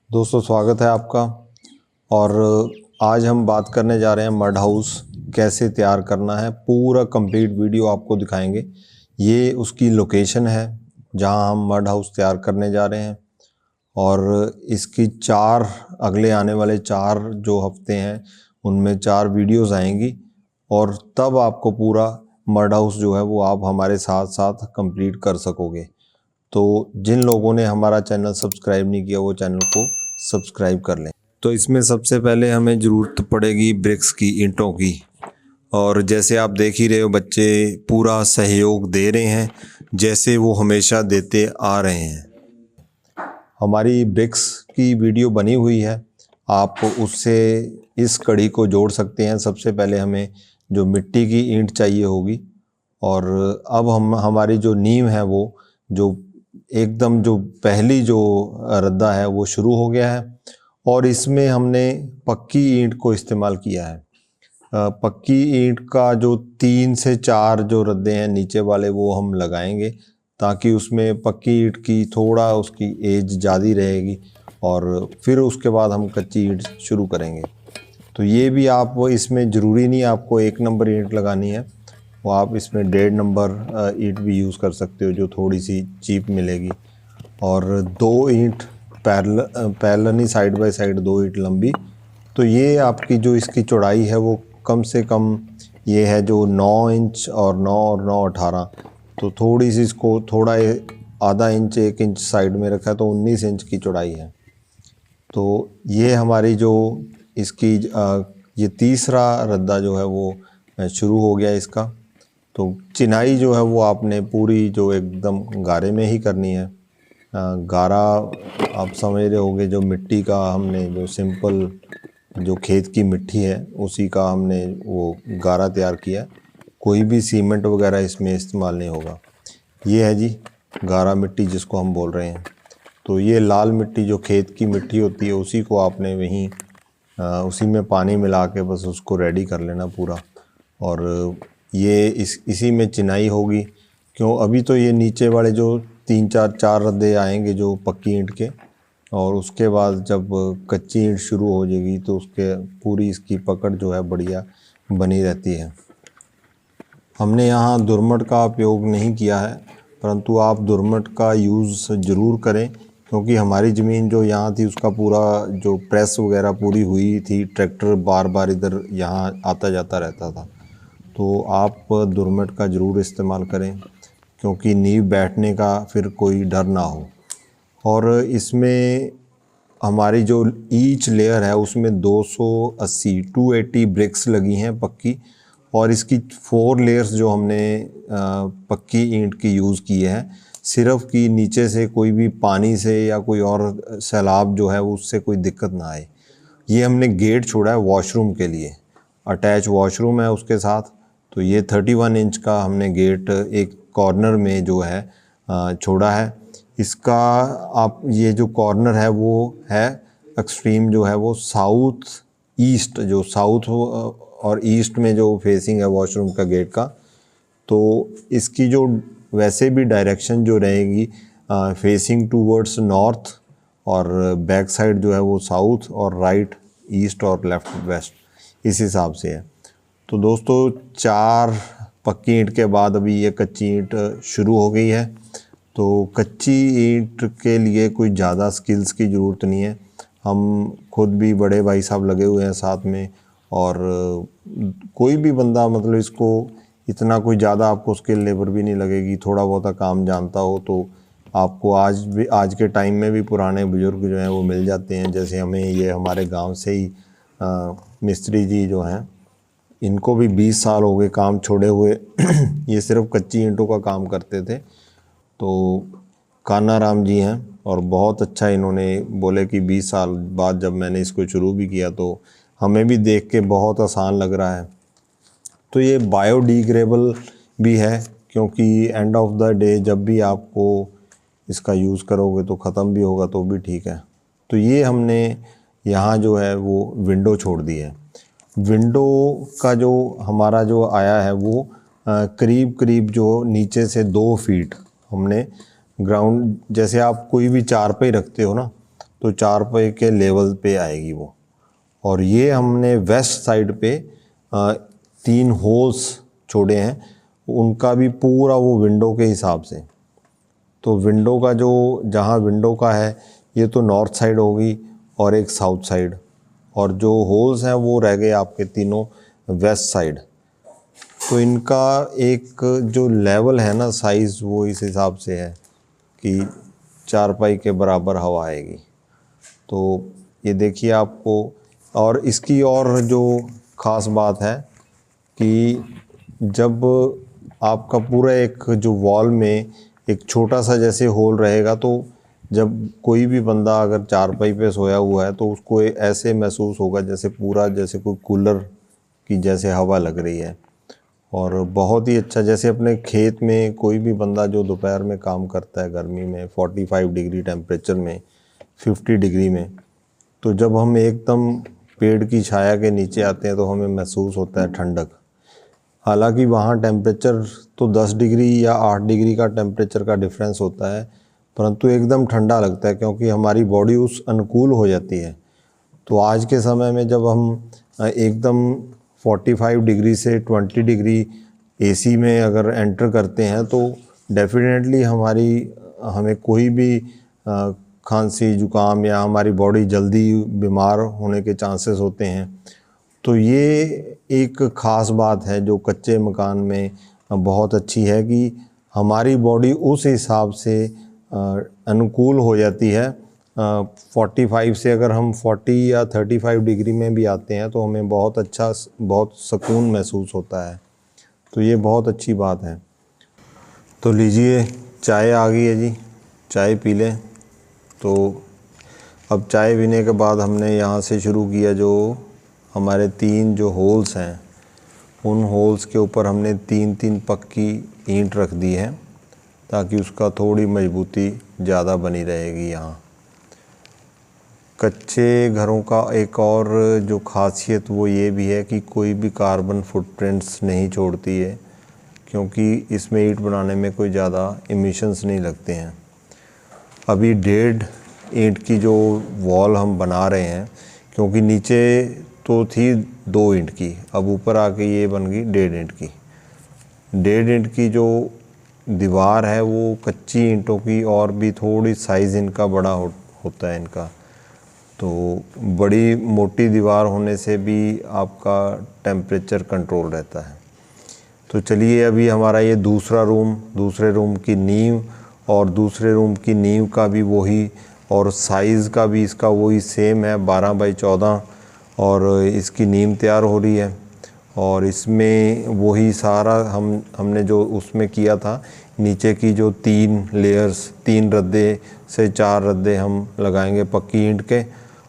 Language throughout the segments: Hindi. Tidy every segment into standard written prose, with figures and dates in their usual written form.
दोस्तों स्वागत है आपका। और आज हम बात करने जा रहे हैं मड हाउस कैसे तैयार करना है। पूरा कंप्लीट वीडियो आपको दिखाएंगे। ये उसकी लोकेशन है जहां हम मड हाउस तैयार करने जा रहे हैं और इसकी अगले आने वाले 4 जो हफ्ते हैं उनमें 4 वीडियोस आएंगी और तब आपको पूरा मड हाउस जो है वो आप हमारे साथ साथ कंप्लीट कर सकोगे। तो जिन लोगों ने हमारा चैनल सब्सक्राइब नहीं किया वो चैनल को सब्सक्राइब कर लें। तो इसमें सबसे पहले हमें ज़रूरत पड़ेगी ब्रिक्स की, ईंटों की। और जैसे आप देख ही रहे हो बच्चे पूरा सहयोग दे रहे हैं जैसे वो हमेशा देते आ रहे हैं। हमारी ब्रिक्स की वीडियो बनी हुई है, आप उससे इस कड़ी को जोड़ सकते हैं। सबसे पहले हमें जो मिट्टी की ईंट चाहिए होगी और अब हमारी जो नींव है वो जो एकदम जो पहली जो रद्दा है वो शुरू हो गया है और इसमें हमने पक्की ईंट को इस्तेमाल किया है। पक्की ईंट का जो 3 से 4 जो रद्दे हैं नीचे वाले वो हम लगाएंगे ताकि उसमें पक्की ईंट की थोड़ा उसकी एज ज़्यादा रहेगी और फिर उसके बाद हम कच्ची ईंट शुरू करेंगे। तो ये भी आप इसमें ज़रूरी नहीं आपको 1 नंबर ईंट लगानी है, वो आप इसमें 1.5 नंबर ईंट भी यूज़ कर सकते हो जो थोड़ी सी चीप मिलेगी। और 2 ईंट पैरेलल नहीं, साइड बाय साइड 2 ईंट लंबी। तो ये आपकी जो इसकी चौड़ाई है वो कम से कम ये है जो 9 इंच और 9 और 9 18, तो थोड़ी सी इसको थोड़ा आधा इंच 1 इंच साइड में रखा है तो 19 इंच की चौड़ाई है। तो ये हमारी जो इसकी ये तीसरा रद्दा जो है वो शुरू हो गया इसका। तो चिनाई जो है वो आपने पूरी जो एकदम गारे में ही करनी है। गारा आप समझ रहे होगे, जो मिट्टी का हमने जो सिंपल जो खेत की मिट्टी है उसी का हमने वो गारा तैयार किया। कोई भी सीमेंट वगैरह इसमें इस्तेमाल नहीं होगा। ये है जी गारा मिट्टी जिसको हम बोल रहे हैं। तो ये लाल मिट्टी जो खेत की मिट्टी होती है उसी को आपने वहीं उसी में पानी मिला के बस उसको रेडी कर लेना पूरा। और ये इसी में चिनाई होगी। क्यों, अभी तो ये नीचे वाले जो 3 4 रद्दे आएंगे जो पक्की ईंट के, और उसके बाद जब कच्ची ईंट शुरू हो जाएगी तो उसके पूरी इसकी पकड़ जो है बढ़िया बनी रहती है। हमने यहाँ दुर्मट का उपयोग नहीं किया है, परंतु आप दुर्मट का यूज़ ज़रूर करें क्योंकि हमारी ज़मीन जो यहाँ थी उसका पूरा जो प्रेस वगैरह पूरी हुई थी, ट्रैक्टर बार बार इधर यहाँ आता जाता रहता था। तो आप दुर्मट का ज़रूर इस्तेमाल करें क्योंकि नींव बैठने का फिर कोई डर ना हो। और इसमें हमारी जो ईच लेयर है उसमें 280 ब्रिक्स लगी हैं पक्की, और इसकी 4 लेयर्स जो हमने पक्की ईंट की यूज़ की है सिर्फ कि नीचे से कोई भी पानी से या कोई और सैलाब जो है उससे कोई दिक्कत ना आए। ये हमने गेट छोड़ा है वॉशरूम के लिए, अटैच वॉशरूम है उसके साथ। तो ये 31 इंच का हमने गेट एक कॉर्नर में जो है छोड़ा है। इसका आप ये जो कॉर्नर है वो है एक्सट्रीम जो है वो साउथ ईस्ट, जो साउथ और ईस्ट में जो फेसिंग है वॉशरूम का गेट का। तो इसकी जो वैसे भी डायरेक्शन जो रहेगी फेसिंग टूवर्ड्स नॉर्थ, और बैक साइड जो है वो साउथ, और राइट ईस्ट और लेफ़्ट वेस्ट, इस हिसाब से है। तो दोस्तों 4 पक्की ईंट के बाद अभी ये कच्ची ईंट शुरू हो गई है। तो कच्ची ईंट के लिए कोई ज़्यादा स्किल्स की ज़रूरत नहीं है। हम खुद भी बड़े भाई साहब लगे हुए हैं साथ में, और कोई भी बंदा मतलब इसको इतना कोई ज़्यादा आपको स्किल लेबर भी नहीं लगेगी। थोड़ा बहुत काम जानता हो तो आपको आज के टाइम में भी पुराने बुज़ुर्ग जो हैं वो मिल जाते हैं। जैसे हमें ये हमारे गांव से ही मिस्त्री जी जो हैं, इनको भी 20 साल हो गए काम छोड़े हुए ये सिर्फ कच्ची ईंटों का काम करते थे। तो कान्हा राम जी हैं और बहुत अच्छा इन्होंने बोले कि 20 साल बाद जब मैंने इसको शुरू भी किया तो हमें भी देख के बहुत आसान लग रहा है। तो ये बायोडिग्रेडेबल भी है क्योंकि एंड ऑफ द डे जब भी आपको इसका यूज़ करोगे तो ख़त्म भी होगा तो भी ठीक है। तो ये हमने यहाँ जो है वो विंडो छोड़ दी है। विंडो का जो हमारा जो आया है वो करीब करीब जो नीचे से 2 फीट हमने ग्राउंड, जैसे आप कोई भी चारपाई रखते हो ना, तो चारपाई के लेवल पे आएगी वो। और ये हमने वेस्ट साइड पे 3 होल्स छोड़े हैं, उनका भी पूरा वो विंडो के हिसाब से। तो विंडो का जो जहाँ विंडो का है ये तो नॉर्थ साइड होगी और एक साउथ साइड, और जो होल्स हैं वो रह गए आपके तीनों वेस्ट साइड। तो इनका एक जो लेवल है ना साइज़, वो इस हिसाब से है कि चारपाई के बराबर हवा आएगी। तो ये देखिए आपको, और इसकी और जो ख़ास बात है कि जब आपका पूरा एक जो वॉल में एक छोटा सा जैसे होल रहेगा, तो जब कोई भी बंदा अगर चारपाई पे सोया हुआ है तो उसको ऐसे महसूस होगा जैसे पूरा जैसे कोई कूलर की जैसे हवा लग रही है। और बहुत ही अच्छा, जैसे अपने खेत में कोई भी बंदा जो दोपहर में काम करता है गर्मी में 45 डिग्री टेम्परेचर में, 50 डिग्री में, तो जब हम एकदम पेड़ की छाया के नीचे आते हैं तो हमें महसूस होता है ठंडक। हालांकि वहाँ टेम्परेचर तो 10 डिग्री या 8 डिग्री का टेम्परेचर का डिफरेंस होता है, परंतु एकदम ठंडा लगता है क्योंकि हमारी बॉडी उस अनुकूल हो जाती है। तो आज के समय में जब हम एकदम 45 डिग्री से 20 डिग्री एसी में अगर एंटर करते हैं तो डेफिनेटली हमें कोई भी खांसी जुकाम या हमारी बॉडी जल्दी बीमार होने के चांसेस होते हैं। तो ये एक ख़ास बात है जो कच्चे मकान में बहुत अच्छी है कि हमारी बॉडी उस हिसाब से अनुकूल हो जाती है। 45 से अगर हम 40 या 35 डिग्री में भी आते हैं तो हमें बहुत अच्छा, बहुत सुकून महसूस होता है। तो ये बहुत अच्छी बात है। तो लीजिए, चाय आ गई है जी, चाय पी लें। तो अब चाय पीने के बाद हमने यहाँ से शुरू किया, जो हमारे 3 जो होल्स हैं उन होल्स के ऊपर हमने 3-3 पक्की ईंट रख दी है ताकि उसका थोड़ी मजबूती ज़्यादा बनी रहेगी। यहाँ कच्चे घरों का एक और जो खासियत वो ये भी है कि कोई भी कार्बन फुटप्रिंट्स नहीं छोड़ती है, क्योंकि इसमें ईंट बनाने में कोई ज़्यादा इमिशंस नहीं लगते हैं। अभी 1.5 ईंट की जो वॉल हम बना रहे हैं, क्योंकि नीचे तो थी 2 ईंट की, अब ऊपर आके ये बन गई 1.5 ईंट की। 1.5 ईंट की जो दीवार है वो कच्ची ईंटों की और भी थोड़ी साइज़ इनका बड़ा होता है इनका। तो बड़ी मोटी दीवार होने से भी आपका टेम्परेचर कंट्रोल रहता है। तो चलिए, अभी हमारा ये दूसरे रूम की नींव, और दूसरे रूम की नींव का भी वही, और साइज़ का भी इसका वही सेम है, 12 बाई 14, और इसकी नींव तैयार हो रही है। और इसमें वही सारा हमने जो उसमें किया था, नीचे की जो 3 लेयर्स, 3 रद्दे से 4 रद्दे हम लगाएंगे पक्की ईंट के,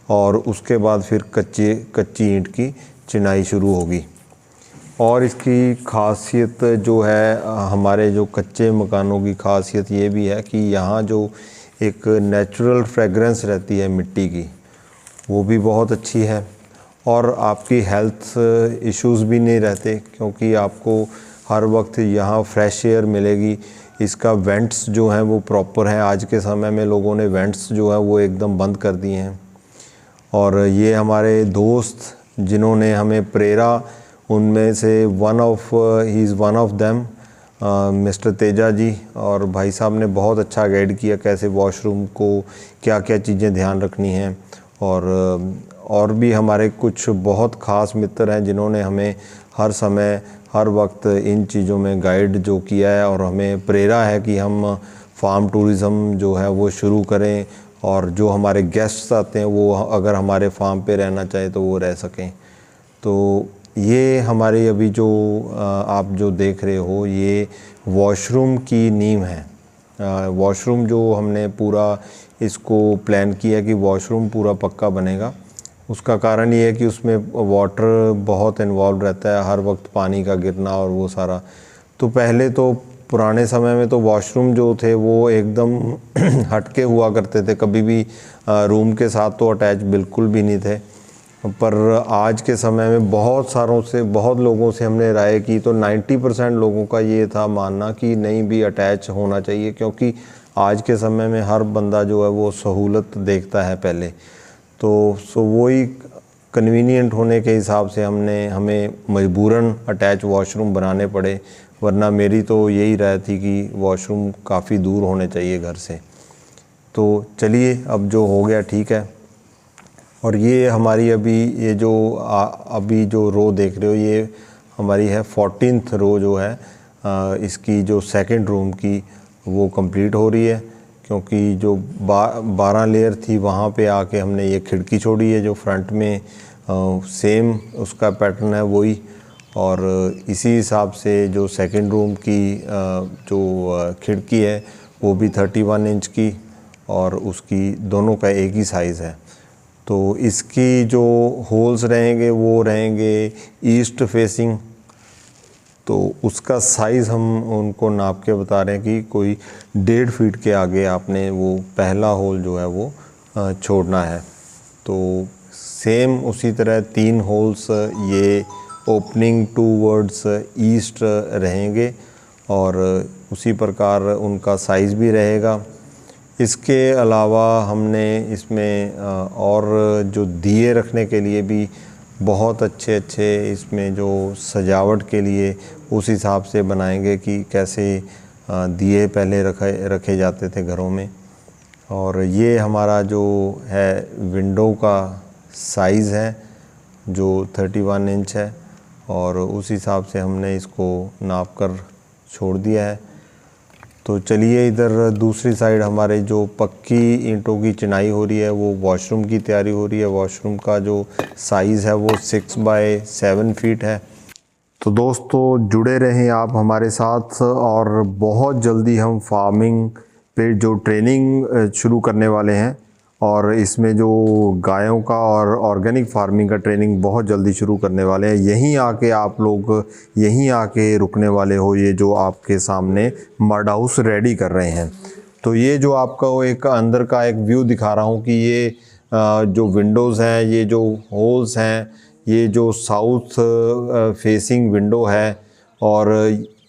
और उसके बाद फिर कच्ची ईंट की चिनाई शुरू होगी। और इसकी खासियत जो है, हमारे जो कच्चे मकानों की खासियत ये भी है कि यहाँ जो एक नेचुरल फ्रेगरेंस रहती है मिट्टी की, वो भी बहुत अच्छी है। और आपकी हेल्थ इश्यूज़ भी नहीं रहते, क्योंकि आपको हर वक्त यहाँ फ्रेश एयर मिलेगी। इसका वेंट्स जो हैं वो प्रॉपर हैं। आज के समय में लोगों ने वेंट्स जो है वो एकदम बंद कर दिए हैं। और ये हमारे दोस्त जिन्होंने हमें प्रेरा, उनमें से ही is one of them, mister Teja ji, और भाई साहब ने बहुत अच्छा गाइड किया कैसे वॉशरूम को क्या क्या चीज़ें ध्यान रखनी हैं। और भी हमारे कुछ बहुत ख़ास मित्र हैं जिन्होंने हमें हर समय हर वक्त इन चीज़ों में गाइड जो किया है, और हमें प्रेरा है कि हम फार्म टूरिज़म जो है वो शुरू करें, और जो हमारे गेस्ट्स आते हैं वो अगर हमारे फार्म पे रहना चाहे तो वो रह सकें। तो ये हमारी अभी जो आप जो देख रहे हो, ये वॉशरूम की नींव है। वॉशरूम जो हमने पूरा इसको प्लान किया कि वॉशरूम पूरा पक्का बनेगा, उसका कारण ये है कि उसमें वाटर बहुत इन्वॉल्व रहता है, हर वक्त पानी का गिरना और वो सारा। तो पहले तो पुराने समय में तो वॉशरूम जो थे वो एकदम हटके हुआ करते थे, कभी भी रूम के साथ तो अटैच बिल्कुल भी नहीं थे। पर आज के समय में बहुत लोगों से हमने राय की, तो 90% लोगों का ये था मानना कि नहीं भी अटैच होना चाहिए, क्योंकि आज के समय में हर बंदा जो है वो सहूलत देखता है पहले, तो वही कन्वीनियंट होने के हिसाब से हमें मजबूरन अटैच वॉशरूम बनाने पड़े, वरना मेरी तो यही राय थी कि वॉशरूम काफ़ी दूर होने चाहिए घर से। तो चलिए, अब जो हो गया ठीक है। और ये हमारी अभी जो रो देख रहे हो, ये हमारी है 14th रो जो है इसकी जो सेकंड रूम की वो कंप्लीट हो रही है, क्योंकि जो 12 लेयर थी वहाँ पे आके हमने ये खिड़की छोड़ी है जो फ्रंट में सेम उसका पैटर्न है वही। और इसी हिसाब से जो सेकंड रूम की जो खिड़की है वो भी 31 इंच की, और उसकी दोनों का एक ही साइज़ है। तो इसकी जो होल्स रहेंगे वो रहेंगे ईस्ट फेसिंग, तो उसका साइज़ हम उनको नाप के बता रहे हैं कि कोई 1.5 फीट के आगे आपने वो पहला होल जो है वो छोड़ना है। तो सेम उसी तरह 3 होल्स ये ओपनिंग टूवर्ड्स ईस्ट रहेंगे, और उसी प्रकार उनका साइज़ भी रहेगा। इसके अलावा हमने इसमें और जो दिए रखने के लिए भी बहुत अच्छे इसमें जो सजावट के लिए उस हिसाब से बनाएंगे कि कैसे दिए पहले रखे जाते थे घरों में। और ये हमारा जो है विंडो का साइज़ है जो 31 इंच है, और उस हिसाब से हमने इसको नाप कर छोड़ दिया है। तो चलिए, इधर दूसरी साइड हमारे जो पक्की ईंटों की चिनाई हो रही है वो वॉशरूम की तैयारी हो रही है। वॉशरूम का जो साइज़ है वो 6 बाय 7 फीट है। तो दोस्तों, जुड़े रहें आप हमारे साथ, और बहुत जल्दी हम फार्मिंग पे जो ट्रेनिंग शुरू करने वाले हैं, और इसमें जो गायों का और ऑर्गेनिक फार्मिंग का ट्रेनिंग बहुत जल्दी शुरू करने वाले हैं। यहीं आके आप लोग यहीं आके रुकने वाले हो। ये जो आपके सामने मड हाउस रेडी कर रहे हैं, तो ये जो आपका वो एक अंदर का एक व्यू दिखा रहा हूँ कि ये जो विंडोज़ हैं, ये जो होल्स हैं, ये जो साउथ फेसिंग विंडो है, और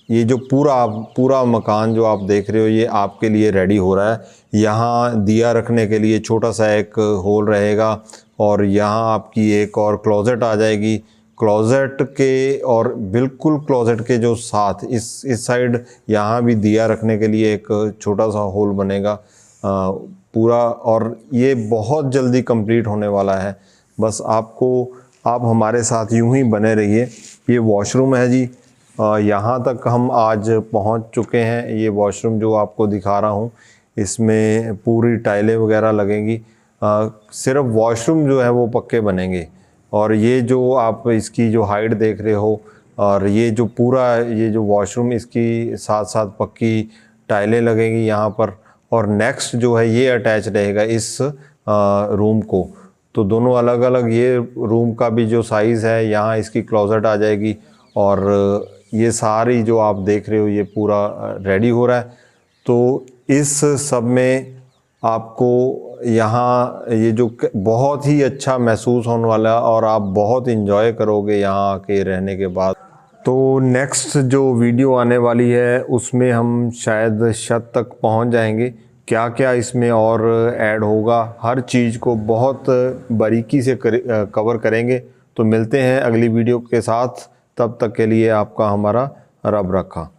ये जो पूरा मकान जो आप देख रहे हो ये आपके लिए रेडी हो रहा है। यहाँ दिया रखने के लिए छोटा सा एक होल रहेगा, और यहाँ आपकी एक और क्लोजेट आ जाएगी। क्लोजेट के और बिल्कुल क्लोजेट के जो साथ इस साइड यहाँ भी दिया रखने के लिए एक छोटा सा होल बनेगा पूरा। और ये बहुत जल्दी कंप्लीट होने वाला है। बस आप हमारे साथ यूं ही बने रहिए। ये वॉशरूम है जी, यहाँ तक हम आज पहुँच चुके हैं। ये वॉशरूम जो आपको दिखा रहा हूँ, इसमें पूरी टाइलें वगैरह लगेंगी। सिर्फ वॉशरूम जो है वो पक्के बनेंगे। और ये जो आप इसकी जो हाइट देख रहे हो, और ये जो वॉशरूम इसकी साथ साथ पक्की टाइलें लगेंगी यहाँ पर। और नेक्स्ट जो है ये अटैच रहेगा इस रूम को। तो दोनों अलग अलग, ये रूम का भी जो साइज़ है, यहाँ इसकी क्लोजेट आ जाएगी, और ये सारी जो आप देख रहे हो ये पूरा रेडी हो रहा है। तो इस सब में आपको यहाँ ये जो बहुत ही अच्छा महसूस होने वाला है, और आप बहुत इंजॉय करोगे यहाँ आके रहने के बाद। तो नेक्स्ट जो वीडियो आने वाली है उसमें हम शायद छत तक पहुँच जाएंगे। क्या क्या इसमें और ऐड होगा, हर चीज़ को बहुत बारीकी से कवर करेंगे। तो मिलते हैं अगली वीडियो के साथ, तब तक के लिए आपका हमारा रब रखा।